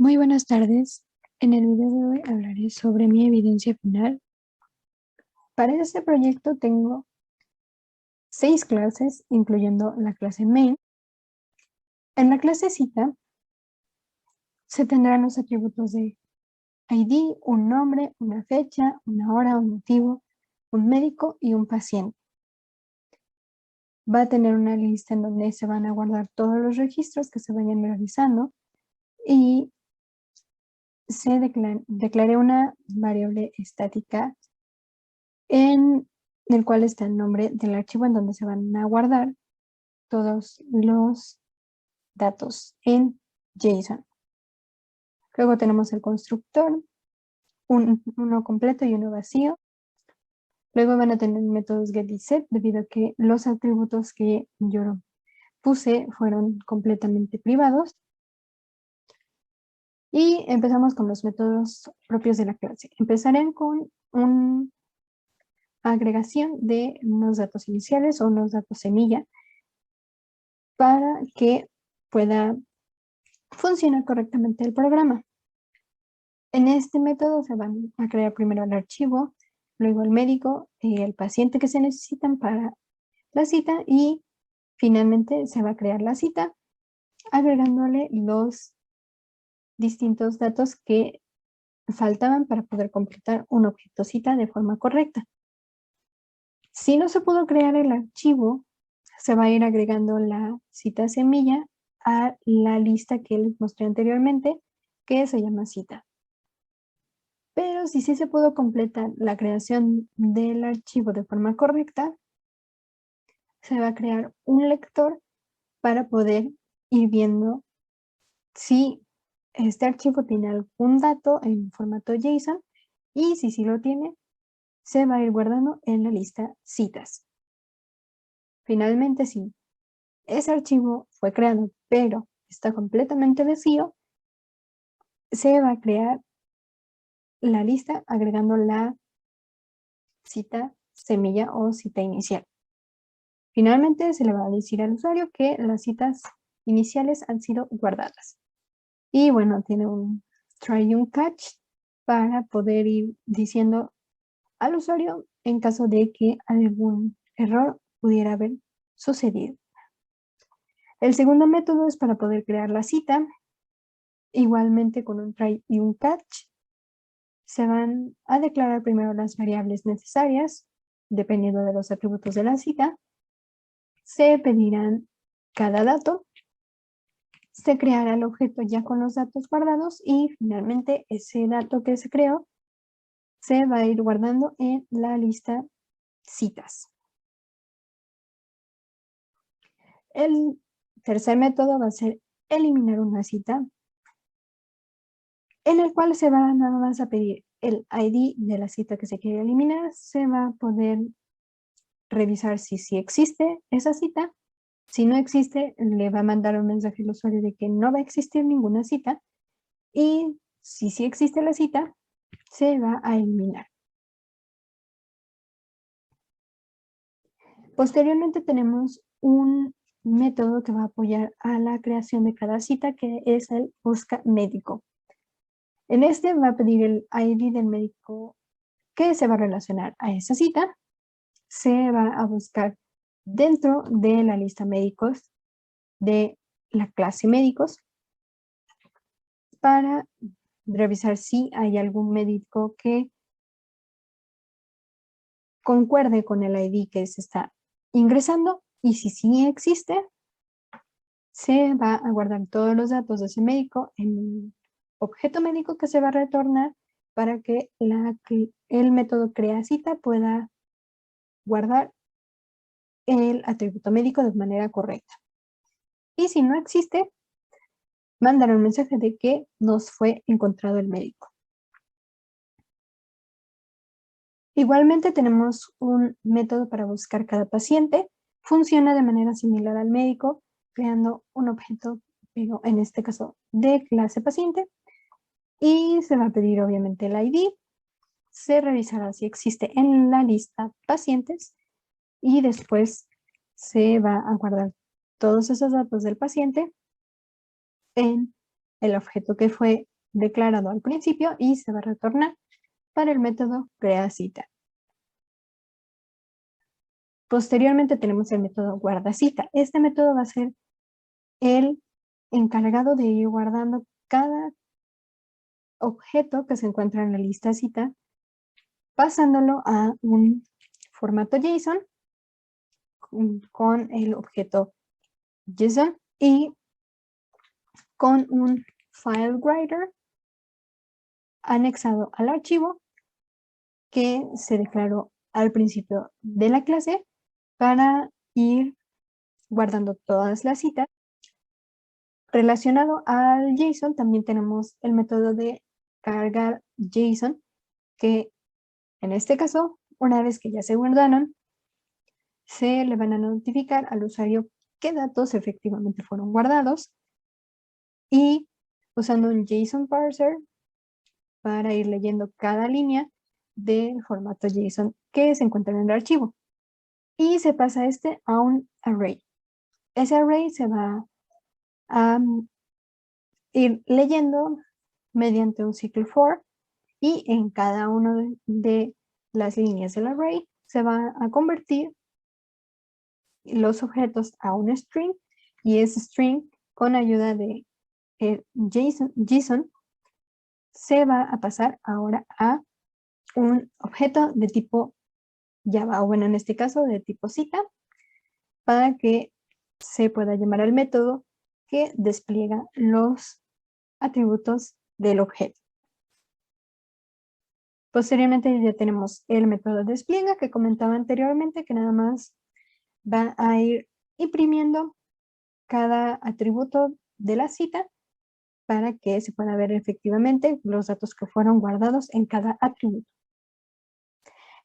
Muy buenas tardes. En el video de hoy hablaré sobre mi evidencia final. Para este proyecto tengo 6 clases, incluyendo la clase main. En la clase cita se tendrán los atributos de ID, un nombre, una fecha, una hora, un motivo, un médico y un paciente. Va a tener una lista en donde se van a guardar todos los registros que se vayan realizando y declaré una variable estática en el cual está el nombre del archivo en donde se van a guardar todos los datos en JSON. Luego tenemos el constructor, uno completo y uno vacío. Luego van a tener métodos get y set, debido a que los atributos que yo puse fueron completamente privados. Y empezamos con los métodos propios de la clase. Empezaré con una agregación de unos datos iniciales o unos datos semilla para que pueda funcionar correctamente el programa. En este método se van a crear primero el archivo, luego el médico y el paciente que se necesitan para la cita y finalmente se va a crear la cita agregándole los distintos datos que faltaban para poder completar un objeto cita de forma correcta. Si no se pudo crear el archivo, se va a ir agregando la cita semilla a la lista que les mostré anteriormente, que se llama cita. Pero si sí se pudo completar la creación del archivo de forma correcta, se va a crear un lector para poder ir viendo si este archivo tiene algún dato en formato JSON y si sí lo tiene, se va a ir guardando en la lista citas. Finalmente, si ese archivo fue creado pero está completamente vacío, se va a crear la lista agregando la cita semilla o cita inicial. Finalmente se le va a decir al usuario que las citas iniciales han sido guardadas. Y bueno, tiene un try y un catch para poder ir diciendo al usuario en caso de que algún error pudiera haber sucedido. El segundo método es para poder crear la cita. Igualmente con un try y un catch se van a declarar primero las variables necesarias, dependiendo de los atributos de la cita. Se pedirán cada dato, se creará el objeto ya con los datos guardados y finalmente ese dato que se creó se va a ir guardando en la lista citas. El tercer método va a ser eliminar una cita, en el cual se va nada más a pedir el ID de la cita que se quiere eliminar. Se va a poder revisar si existe esa cita. Si no existe, le va a mandar un mensaje al usuario de que no va a existir ninguna cita. Y si sí existe la cita, se va a eliminar. Posteriormente tenemos un método que va a apoyar a la creación de cada cita, que es el busca médico. En este va a pedir el ID del médico que se va a relacionar a esa cita. Se va a buscar dentro de la lista médicos de la clase médicos para revisar si hay algún médico que concuerde con el ID que se está ingresando, y si sí existe, se va a guardar todos los datos de ese médico en un objeto médico que se va a retornar para que el método crea cita pueda guardar el atributo médico de manera correcta. Y si no existe, mandar un mensaje de que nos fue encontrado el médico. Igualmente tenemos un método para buscar cada paciente. Funciona de manera similar al médico, creando un objeto, pero en este caso de clase paciente. Y se va a pedir obviamente el ID. Se revisará si existe en la lista pacientes y después se va a guardar todos esos datos del paciente en el objeto que fue declarado al principio y se va a retornar para el método creaCita. Posteriormente tenemos el método guardacita. Este método va a ser el encargado de ir guardando cada objeto que se encuentra en la lista cita, pasándolo a un formato JSON con el objeto JSON y con un file writer anexado al archivo que se declaró al principio de la clase para ir guardando todas las citas. Relacionado al JSON también tenemos el método de cargar JSON, que en este caso, una vez que ya se guardaron, se le van a notificar al usuario qué datos efectivamente fueron guardados y usando un JSON parser para ir leyendo cada línea del formato JSON que se encuentra en el archivo. Y se pasa a un array. Ese array se va a ir leyendo mediante un ciclo for y en cada una de las líneas del array se va a convertir los objetos a un string y ese string con ayuda de JSON se va a pasar ahora a un objeto de tipo Java, o bueno, en este caso de tipo cita, para que se pueda llamar al método que despliega los atributos del objeto. Posteriormente ya tenemos el método despliega que comentaba anteriormente, que nada más va a ir imprimiendo cada atributo de la cita para que se pueda ver efectivamente los datos que fueron guardados en cada atributo.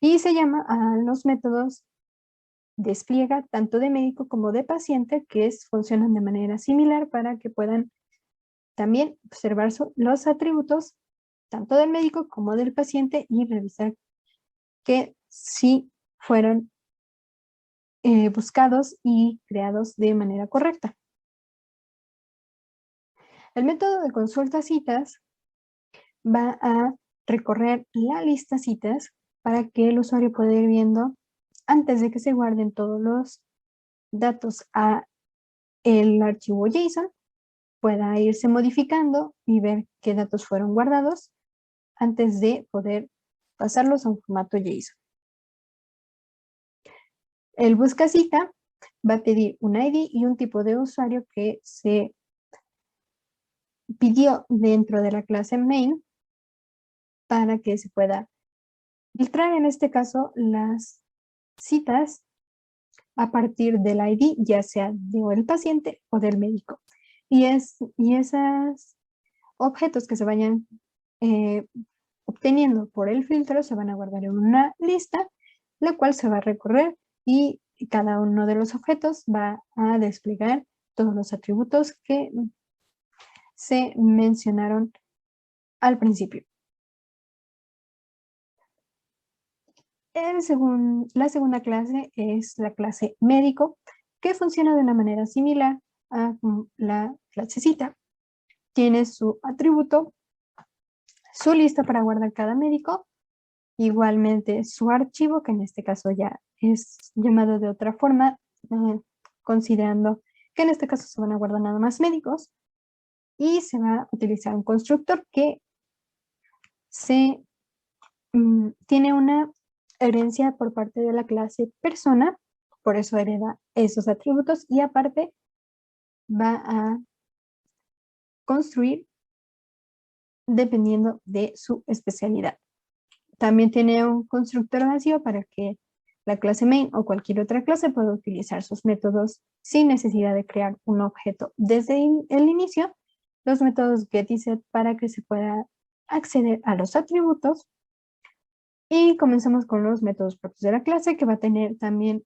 Y se llama a los métodos despliega tanto de médico como de paciente, que funcionan de manera similar para que puedan también observar los atributos tanto del médico como del paciente y revisar que sí fueron buscados y creados de manera correcta. El método de consulta citas va a recorrer la lista citas para que el usuario pueda ir viendo antes de que se guarden todos los datos a el archivo JSON, pueda irse modificando y ver qué datos fueron guardados antes de poder pasarlos a un formato JSON. El buscacita va a pedir un ID y un tipo de usuario que se pidió dentro de la clase main para que se pueda filtrar en este caso las citas a partir del ID, ya sea del paciente o del médico. Y esos objetos que se vayan obteniendo por el filtro se van a guardar en una lista, la cual se va a recorrer y cada uno de los objetos va a desplegar todos los atributos que se mencionaron al principio. La segunda clase es la clase médico, que funciona de una manera similar a la clase cita. Tiene su atributo, su lista para guardar cada médico, igualmente su archivo, que en este caso ya es llamado de otra forma, considerando que en este caso se van a guardar nada más médicos, y se va a utilizar un constructor que tiene una herencia por parte de la clase persona, por eso hereda esos atributos y aparte va a construir dependiendo de su especialidad. También tiene un constructor vacío para que la clase main o cualquier otra clase pueda utilizar sus métodos sin necesidad de crear un objeto desde el inicio. Los métodos get y set para que se pueda acceder a los atributos. Y comenzamos con los métodos propios de la clase, que va a tener también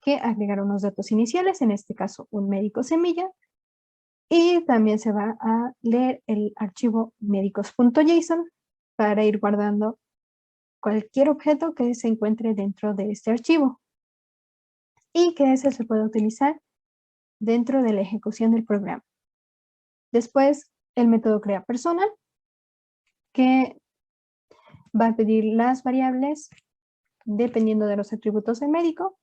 que agregar unos datos iniciales, en este caso un médico semilla, y también se va a leer el archivo médicos.json para ir guardando cualquier objeto que se encuentre dentro de este archivo y que ese se puede utilizar dentro de la ejecución del programa. Después, el método crea persona, que va a pedir las variables dependiendo de los atributos del médico.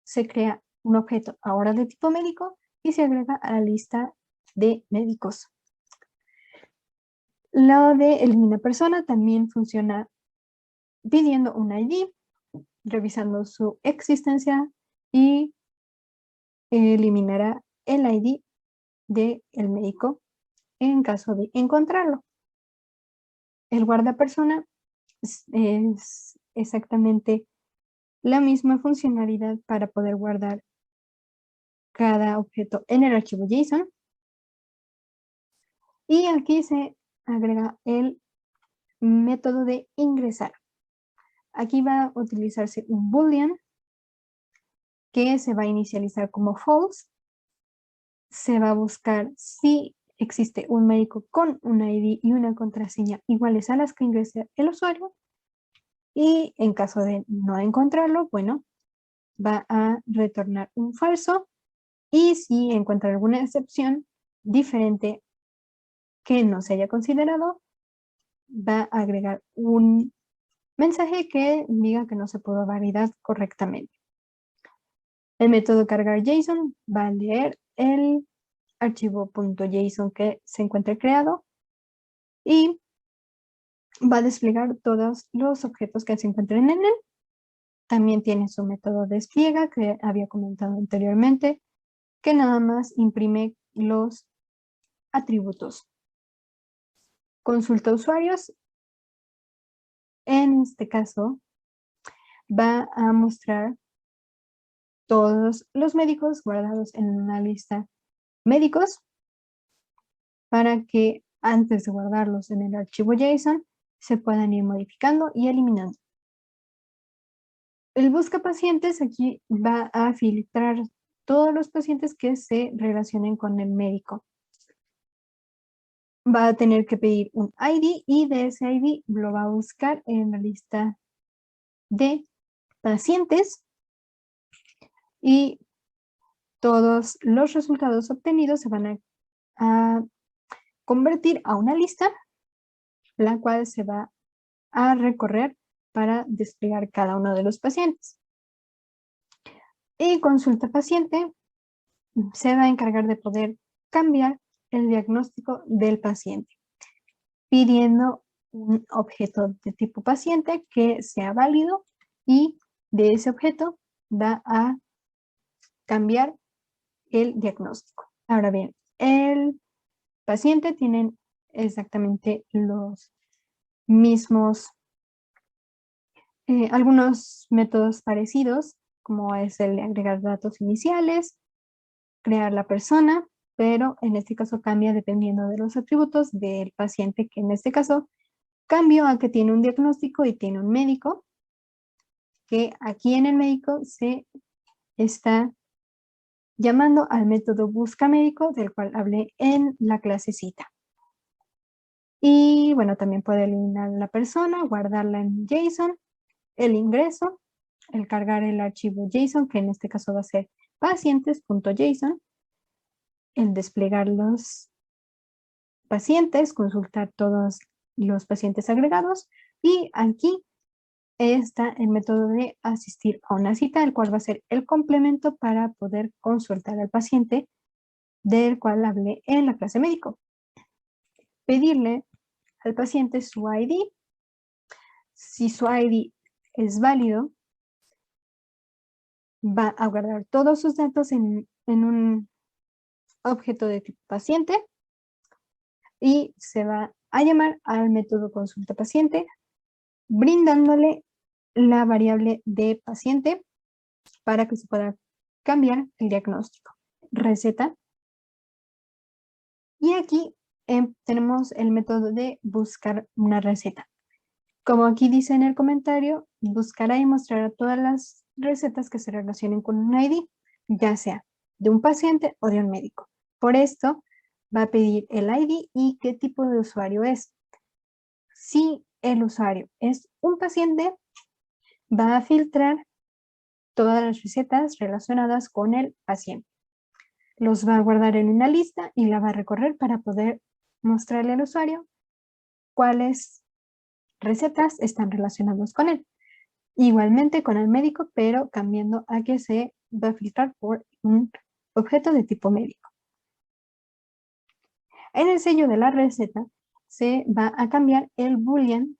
Se crea un objeto ahora de tipo médico y se agrega a la lista de médicos. Lo de elimina persona también funciona pidiendo un ID, revisando su existencia y eliminará el ID del médico en caso de encontrarlo. El guardapersona es exactamente la misma funcionalidad para poder guardar cada objeto en el archivo JSON. Y aquí se agrega el método de ingresar. Aquí va a utilizarse un boolean que se va a inicializar como false. Se va a buscar si existe un médico con un ID y una contraseña iguales a las que ingrese el usuario. Y en caso de no encontrarlo, bueno, va a retornar un falso. Y si encuentra alguna excepción diferente que no se haya considerado, va a agregar un mensaje que diga que no se pudo validar correctamente. El método cargar JSON va a leer el archivo .json que se encuentre creado y va a desplegar todos los objetos que se encuentren en él. También tiene su método despliega que había comentado anteriormente, que nada más imprime los atributos. Consulta usuarios. En este caso, va a mostrar todos los médicos guardados en una lista médicos para que antes de guardarlos en el archivo JSON se puedan ir modificando y eliminando. El busca pacientes aquí va a filtrar todos los pacientes que se relacionen con el médico. Va a tener que pedir un ID y de ese ID lo va a buscar en la lista de pacientes y todos los resultados obtenidos se van a convertir a una lista, la cual se va a recorrer para desplegar cada uno de los pacientes. Y consulta paciente se va a encargar de poder cambiar el diagnóstico del paciente, pidiendo un objeto de tipo paciente que sea válido y de ese objeto va a cambiar el diagnóstico. Ahora bien, el paciente tiene exactamente los mismos, algunos métodos parecidos, como es el de agregar datos iniciales, crear la persona, pero en este caso cambia dependiendo de los atributos del paciente, que en este caso cambio a que tiene un diagnóstico y tiene un médico, que aquí en el médico se está llamando al método busca médico, del cual hablé en la clasecita. Y bueno, también puede eliminar la persona, guardarla en JSON, el ingreso, el cargar el archivo JSON, que en este caso va a ser pacientes.json, el desplegar los pacientes, consultar todos los pacientes agregados, y aquí está el método de asistir a una cita, el cual va a ser el complemento para poder consultar al paciente del cual hablé en la clase médico. Pedirle al paciente su ID. Si su ID es válido, va a guardar todos sus datos en un objeto de tipo paciente y se va a llamar al método consulta paciente, brindándole la variable de paciente para que se pueda cambiar el diagnóstico. Receta. Y aquí tenemos el método de buscar una receta. Como aquí dice en el comentario, buscará y mostrará todas las recetas que se relacionen con un ID, ya sea de un paciente o de un médico. Por esto, va a pedir el ID y qué tipo de usuario es. Si el usuario es un paciente, va a filtrar todas las recetas relacionadas con el paciente. Los va a guardar en una lista y la va a recorrer para poder mostrarle al usuario cuáles recetas están relacionados con él. Igualmente con el médico, pero cambiando a que se va a filtrar por un objeto de tipo médico. En el sello de la receta se va a cambiar el boolean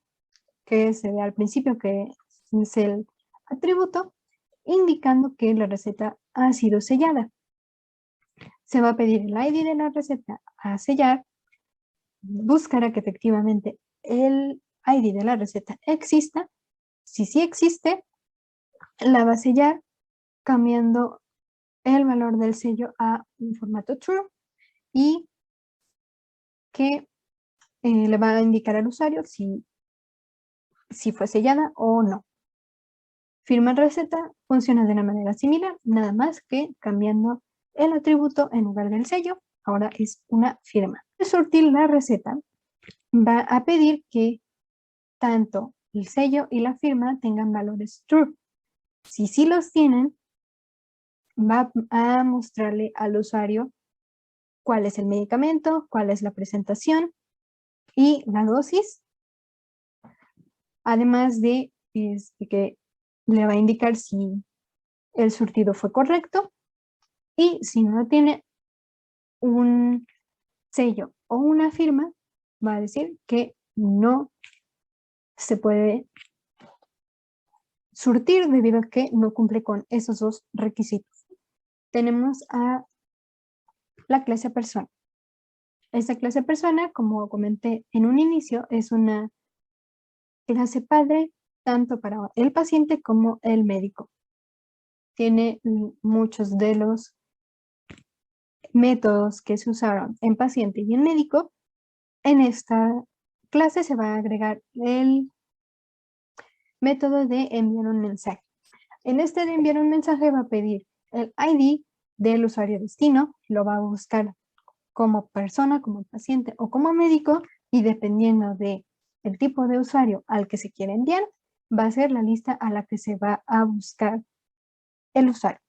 que se ve al principio, que es el atributo, indicando que la receta ha sido sellada. Se va a pedir el ID de la receta a sellar, buscará que efectivamente el ID de la receta exista. Si sí existe, la va a sellar cambiando el valor del sello a un formato true y que le va a indicar al usuario si fue sellada o no. Firma receta funciona de una manera similar, nada más que cambiando el atributo en lugar del sello, ahora es una firma. Al surtir la receta, va a pedir que tanto el sello y la firma tengan valores true. Si sí los tienen, va a mostrarle al usuario cuál es el medicamento, cuál es la presentación y la dosis, además de que le va a indicar si el surtido fue correcto y si no tiene un sello o una firma, va a decir que no se puede surtir debido a que no cumple con esos dos requisitos. Tenemos a la clase persona. Esta clase persona, como comenté en un inicio, es una clase padre tanto para el paciente como el médico. Tiene muchos de los métodos que se usaron en paciente y en médico. En esta clase se va a agregar el método de enviar un mensaje. En este de enviar un mensaje va a pedir el ID del usuario destino, lo va a buscar como persona, como paciente o como médico y dependiendo de el tipo de usuario al que se quiere enviar, va a ser la lista a la que se va a buscar el usuario.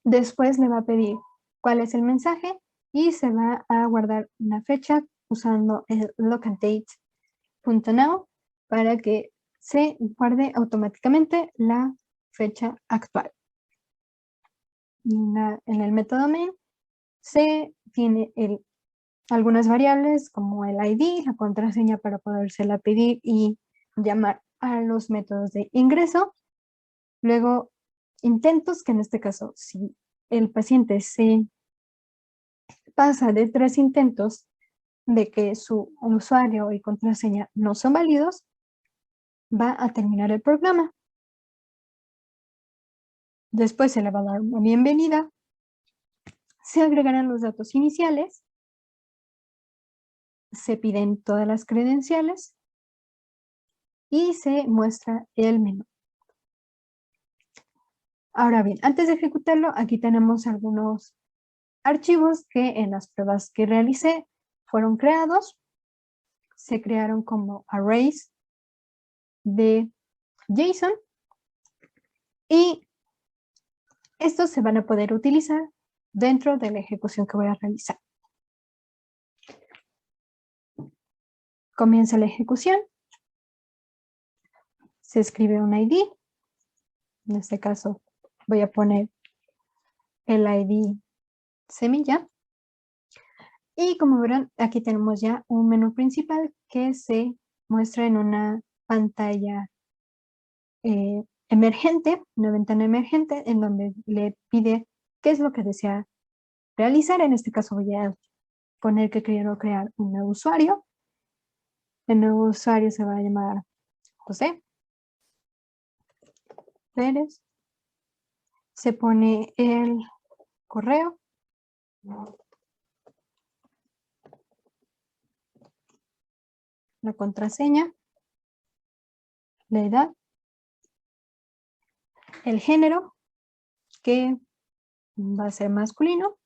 Después le va a pedir cuál es el mensaje y se va a guardar una fecha usando el localDate.now para que se guarde automáticamente la fecha actual. En el método main se tiene algunas variables como el ID, la contraseña para podérsela pedir y llamar a los métodos de ingreso. Luego, intentos, que en este caso, si el paciente se pasa de 3 intentos de que su usuario y contraseña no son válidos, va a terminar el programa. Después se le va a dar una bienvenida. Se agregarán los datos iniciales. Se piden todas las credenciales. Y se muestra el menú. Ahora bien, antes de ejecutarlo, aquí tenemos algunos archivos que en las pruebas que realicé fueron creados. Se crearon como arrays de JSON. Y estos se van a poder utilizar dentro de la ejecución que voy a realizar. Comienza la ejecución. Se escribe un ID. En este caso voy a poner el ID semilla. Y como verán, aquí tenemos ya un menú principal que se muestra en una pantalla emergente, una ventana emergente en donde le pide qué es lo que desea realizar. En este caso voy a poner que quiero crear un nuevo usuario. El nuevo usuario se va a llamar José Pérez. Se pone el correo. La contraseña. La edad. El género, que va a ser masculino.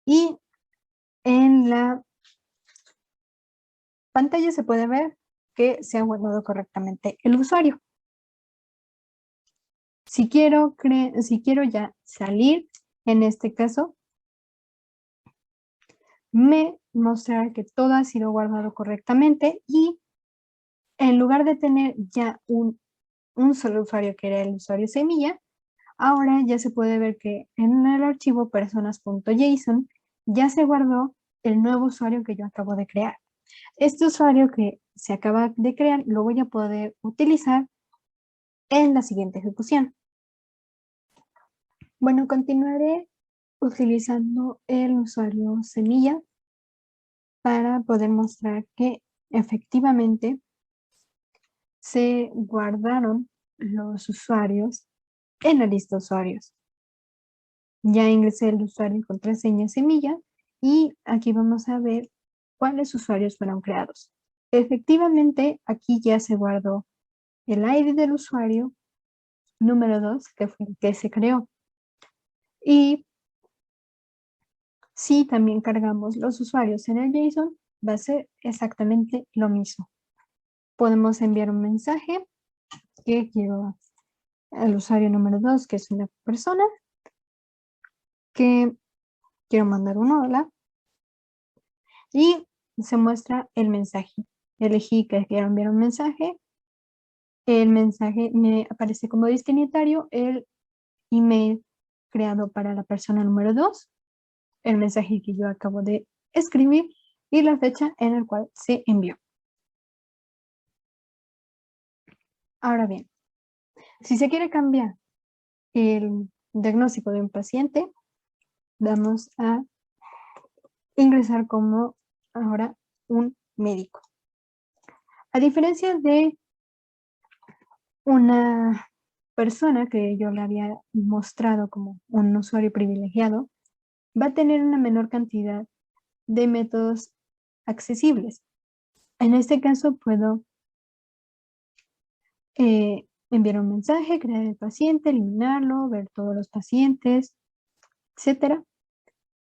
Y en la pantalla se puede ver que se ha guardado correctamente el usuario. Si quiero ya salir, en este caso, me mostrará que todo ha sido guardado correctamente y en lugar de tener ya un solo usuario que era el usuario semilla, ahora ya se puede ver que en el archivo personas.json ya se guardó el nuevo usuario que yo acabo de crear. Este usuario que se acaba de crear lo voy a poder utilizar en la siguiente ejecución. Bueno, continuaré utilizando el usuario semilla para poder mostrar que efectivamente se guardaron los usuarios en la lista de usuarios. Ya ingresé el usuario y contraseña semilla y aquí vamos a ver cuáles usuarios fueron creados. Efectivamente, aquí ya se guardó el ID del usuario número 2, que fue el que se creó. Y si también cargamos los usuarios en el JSON, va a ser exactamente lo mismo. Podemos enviar un mensaje que quiero al usuario número 2, que es una persona, que quiero mandar un hola, y se muestra el mensaje. Elegí que quiero enviar un mensaje, el mensaje me aparece como destinatario, el email creado para la persona número 2, el mensaje que yo acabo de escribir y la fecha en la cual se envió. Ahora bien, si se quiere cambiar el diagnóstico de un paciente, vamos a ingresar como ahora un médico. A diferencia de una persona que yo le había mostrado como un usuario privilegiado, va a tener una menor cantidad de métodos accesibles. En este caso puedo enviar un mensaje, crear el paciente, eliminarlo, ver todos los pacientes, etcétera.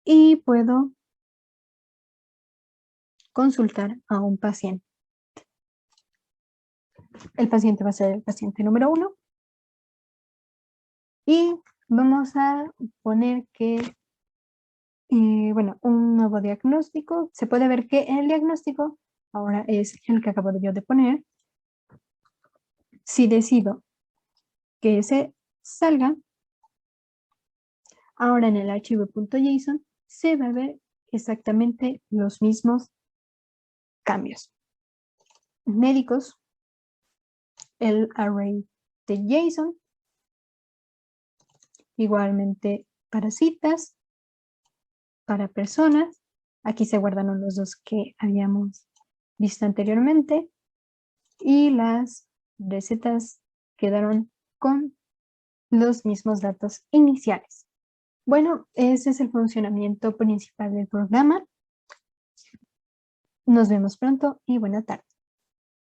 Y puedo consultar a un paciente. El paciente va a ser el paciente número 1. Y vamos a poner que, bueno, un nuevo diagnóstico. Se puede ver que el diagnóstico ahora es el que acabo yo de poner. Si decido que se salga, ahora en el archivo .json se va a ver exactamente los mismos cambios. Médicos, el array de JSON, igualmente para citas, para personas, aquí se guardaron los dos que habíamos visto anteriormente y las recetas quedaron con los mismos datos iniciales. Bueno, ese es el funcionamiento principal del programa. Nos vemos pronto y buena tarde.